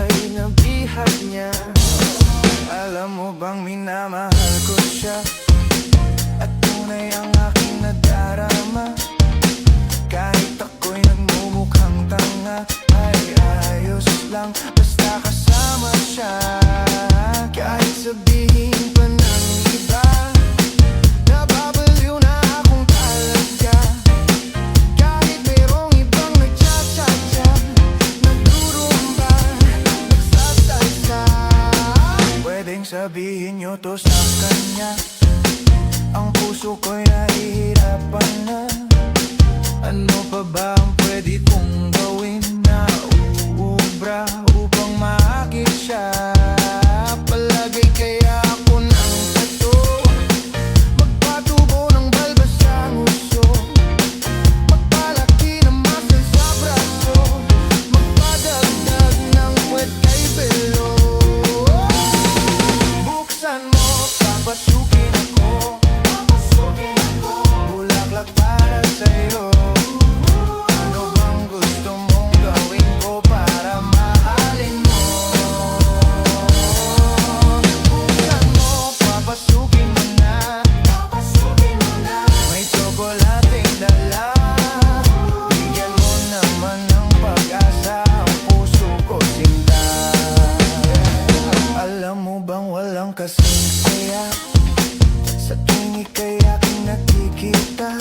ay nabihag niya. Alam mo bang minamahal ko siya, at tunay ang aking nadarama. Kahit ako'y nagmumukhang tanga, ay ayos lang basta kasama siya. Kahit sabihin pa ng iba, nababaliw na akong talaga. Kahit mayroong ibang nagtsatsa-tsa, nagdurumba, nagsasalsa, pwedeng sabihin nyo to sa kanya. Ang puso ko'y nahihirapan na. Ano pa ba ang pwede kong gawin na uubra upang maakit siya? Palagay kaya ako ng tato, magpatubo ng balbas sa nguso, magpalaki ng muscle sa braso, magpadagdag ng puwet kay belo. Buksan mo, papasukin ako, bulaklak para sa'yo. Ano bang gusto mong gawin ko para mahalin mo? Buksan mo, papasukin mo na, may tsokolating dala. Bigyan mo naman ng pag-asa ang puso ko, sinta. Alam mo bang walang kasing saya sa tuwing ika'y aking nakikita?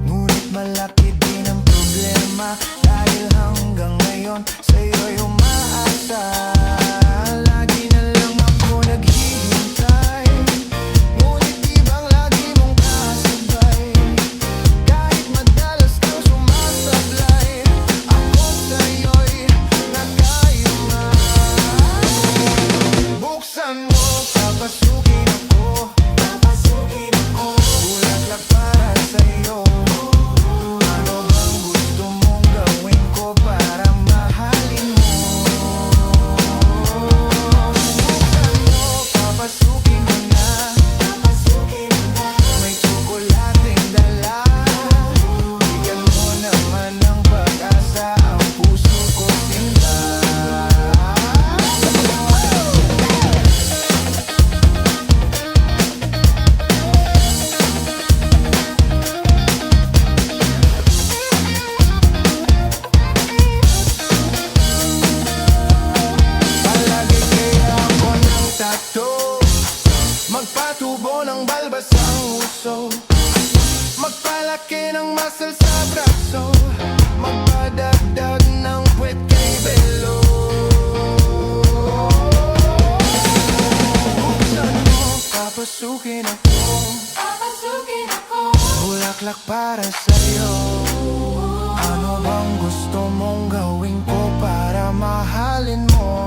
Ngunit malaki din ang problema, dahil hanggang ngayon sa'yo'y umaasa. Lagi na lang ako naghihintay, ngunit di bang lagi mong kasabay? Kahit madalas kang sumasablay, ako sa'yo'y nagkayumay. Buksan mo, papasukin ako, bulaklak para sa'yo. Ano bang gusto mong gawin ko para mahalin mo? Buksan mo, papasukin mo na, may tsokolating dala. Bigyan mo naman ng pag-asa ang puso ko, sinta. Palagi kaya ako ng tato, magpatubo ng balbas ang uso, magpalaki ng muscle sa braso, magpadagdag ng puwet kay belo. Buksan mo, papasukin ako, bulaklak para sa'yo. Ano bang gusto mong gawin ko para mahalin mo?